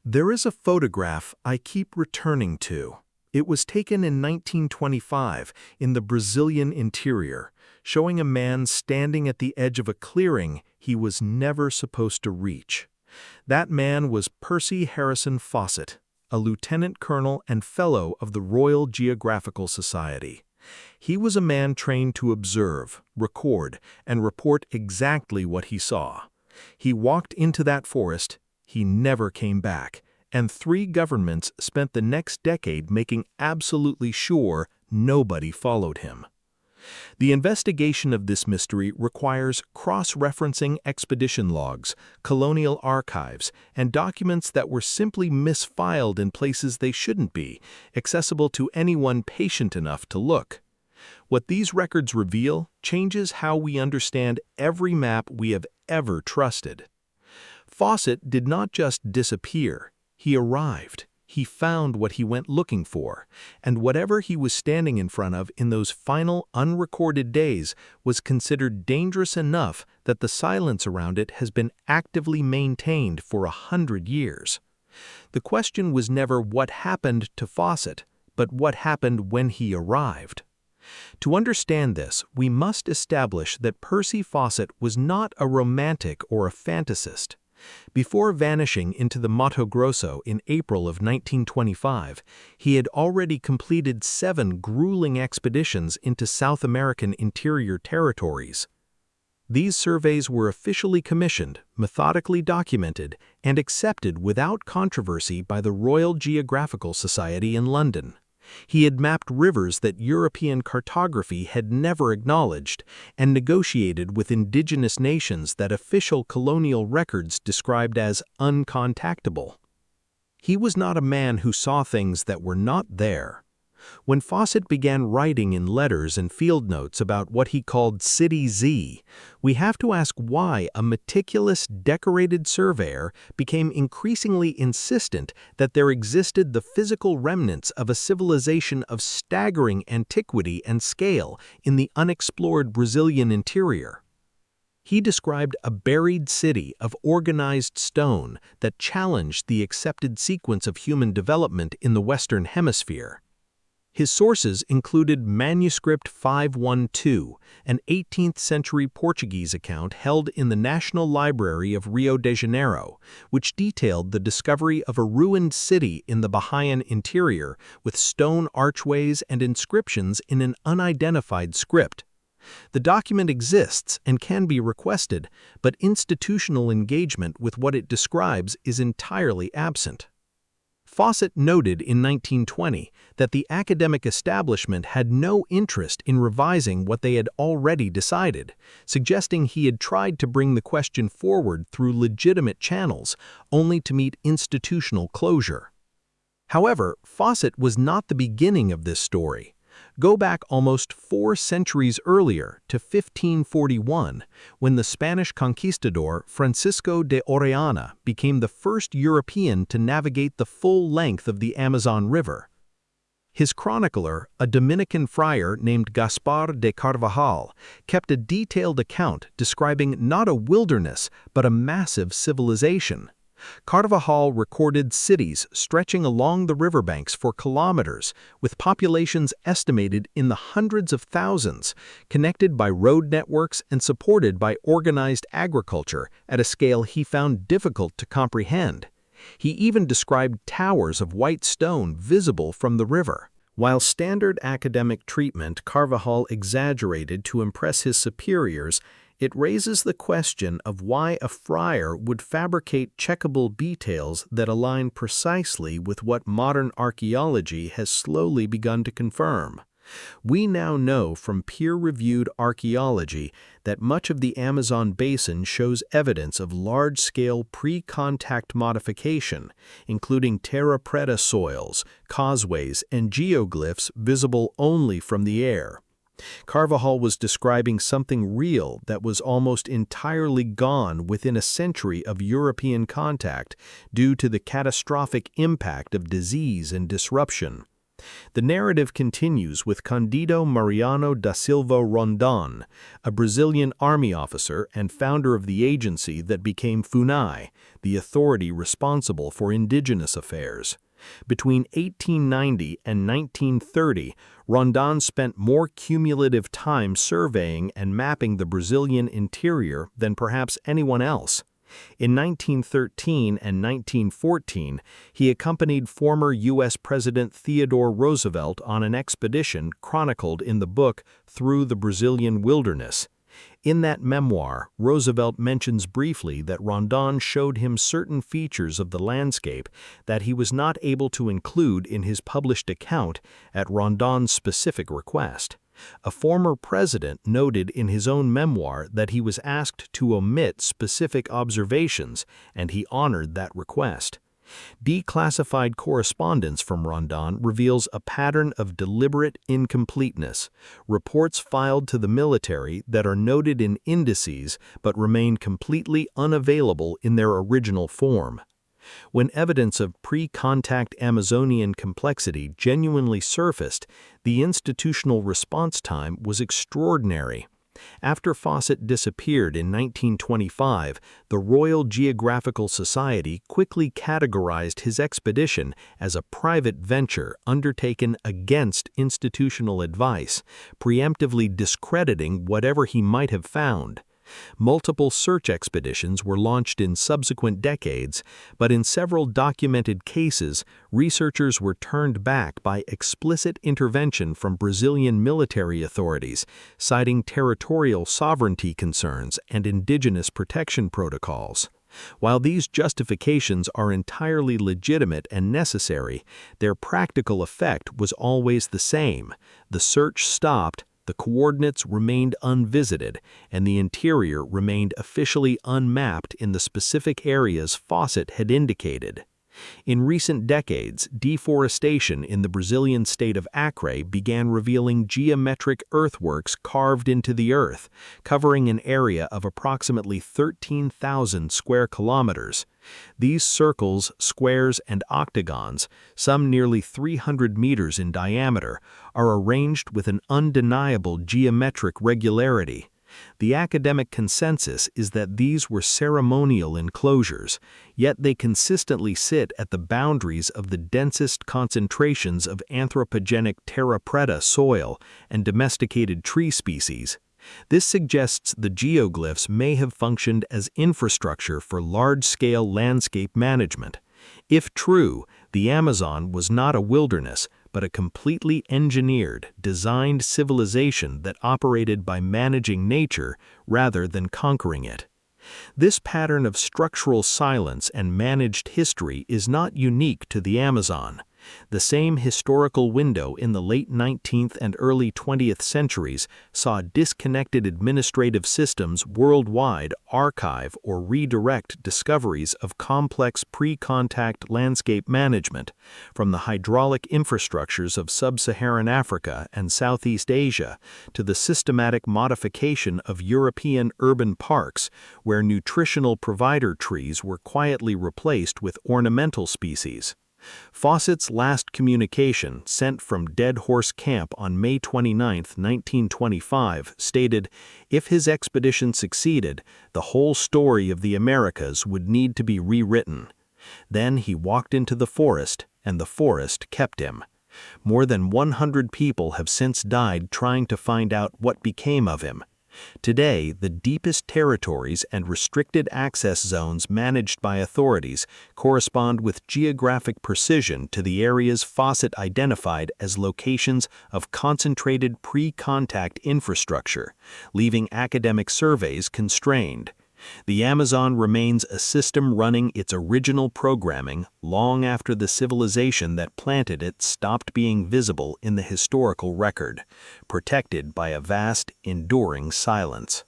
There is a photograph I keep returning to. It was taken in 1925 in the Brazilian interior, showing a man standing at the edge of a clearing he was never supposed to reach. That man was Percy Harrison Fawcett, a lieutenant colonel and fellow of the Royal Geographical Society. He was a man trained to observe, record, and report exactly what he saw. He walked into that forest. He never came back, and 3 governments spent the next decade making absolutely sure nobody followed him. The investigation of this mystery requires cross-referencing expedition logs, colonial archives, and documents that were simply misfiled in places they shouldn't be, accessible to anyone patient enough to look. What these records reveal changes how we understand every map we have ever trusted. Fawcett did not just disappear, he arrived. He found what he went looking for, and whatever he was standing in front of in those final unrecorded days was considered dangerous enough that the silence around it has been actively maintained for 100 years. The question was never what happened to Fawcett, but what happened when he arrived. To understand this, we must establish that Percy Fawcett was not a romantic or a fantasist. Before vanishing into the Mato Grosso in April of 1925, he had already completed 7 grueling expeditions into South American interior territories. These surveys were officially commissioned, methodically documented, and accepted without controversy by the Royal Geographical Society in London. He had mapped rivers that European cartography had never acknowledged and negotiated with indigenous nations that official colonial records described as uncontactable. He was not a man who saw things that were not there. When Fawcett began writing in letters and field notes about what he called City Z, we have to ask why a meticulous, decorated surveyor became increasingly insistent that there existed the physical remnants of a civilization of staggering antiquity and scale in the unexplored Brazilian interior. He described a buried city of organized stone that challenged the accepted sequence of human development in the Western Hemisphere. His sources included Manuscript 512, an 18th-century Portuguese account held in the National Library of Rio de Janeiro, which detailed the discovery of a ruined city in the Bahian interior with stone archways and inscriptions in an unidentified script. The document exists and can be requested, but institutional engagement with what it describes is entirely absent. Fawcett noted in 1920 that the academic establishment had no interest in revising what they had already decided, suggesting he had tried to bring the question forward through legitimate channels, only to meet institutional closure. However, Fawcett was not the beginning of this story. Go back almost 4 centuries earlier to 1541, when the Spanish conquistador Francisco de Orellana became the first European to navigate the full length of the Amazon River. His chronicler, a Dominican friar named Gaspar de Carvajal, kept a detailed account describing not a wilderness but a massive civilization. Carvajal recorded cities stretching along the riverbanks for kilometers, with populations estimated in the hundreds of thousands, connected by road networks and supported by organized agriculture at a scale he found difficult to comprehend. He even described towers of white stone visible from the river. While standard academic treatment Carvajal exaggerated to impress his superiors, it raises the question of why a friar would fabricate checkable details that align precisely with what modern archaeology has slowly begun to confirm. We now know from peer-reviewed archaeology that much of the Amazon basin shows evidence of large-scale pre-contact modification, including terra preta soils, causeways, and geoglyphs visible only from the air. Carvajal was describing something real that was almost entirely gone within a century of European contact due to the catastrophic impact of disease and disruption. The narrative continues with Candido Mariano da Silva Rondon, a Brazilian army officer and founder of the agency that became FUNAI, the authority responsible for indigenous affairs. Between 1890 and 1930, Rondon spent more cumulative time surveying and mapping the Brazilian interior than perhaps anyone else. In 1913 and 1914, he accompanied former U.S. President Theodore Roosevelt on an expedition chronicled in the book Through the Brazilian Wilderness. In that memoir, Roosevelt mentions briefly that Rondon showed him certain features of the landscape that he was not able to include in his published account at Rondon's specific request. A former president noted in his own memoir that he was asked to omit specific observations, and he honored that request. Declassified correspondence from Rondon reveals a pattern of deliberate incompleteness, reports filed to the military that are noted in indices but remain completely unavailable in their original form. When evidence of pre-contact Amazonian complexity genuinely surfaced, the institutional response time was extraordinary. After Fawcett disappeared in 1925, the Royal Geographical Society quickly categorized his expedition as a private venture undertaken against institutional advice, preemptively discrediting whatever he might have found. Multiple search expeditions were launched in subsequent decades, but in several documented cases, researchers were turned back by explicit intervention from Brazilian military authorities, citing territorial sovereignty concerns and indigenous protection protocols. While these justifications are entirely legitimate and necessary, their practical effect was always the same. The search stopped, the coordinates remained unvisited, and the interior remained officially unmapped in the specific areas Fawcett had indicated. In recent decades, deforestation in the Brazilian state of Acre began revealing geometric earthworks carved into the earth, covering an area of approximately 13,000 square kilometers. These circles, squares, and octagons, some nearly 300 meters in diameter, are arranged with an undeniable geometric regularity. The academic consensus is that these were ceremonial enclosures, yet they consistently sit at the boundaries of the densest concentrations of anthropogenic terra preta soil and domesticated tree species. This suggests the geoglyphs may have functioned as infrastructure for large-scale landscape management. If true, the Amazon was not a wilderness, but a completely engineered, designed civilization that operated by managing nature rather than conquering it. This pattern of structural silence and managed history is not unique to the Amazon. The same historical window in the late 19th and early 20th centuries saw disconnected administrative systems worldwide archive or redirect discoveries of complex pre-contact landscape management, from the hydraulic infrastructures of sub-Saharan Africa and Southeast Asia to the systematic modification of European urban parks, where nutritional provider trees were quietly replaced with ornamental species. Fawcett's last communication, sent from Dead Horse Camp on May 29, 1925, stated, if his expedition succeeded, the whole story of the Americas would need to be rewritten. Then he walked into the forest, and the forest kept him. More than 100 people have since died trying to find out what became of him. Today, the deepest territories and restricted access zones managed by authorities correspond with geographic precision to the areas Fawcett identified as locations of concentrated pre-contact infrastructure, leaving academic surveys constrained. The Amazon remains a system running its original programming long after the civilization that planted it stopped being visible in the historical record, protected by a vast, enduring silence.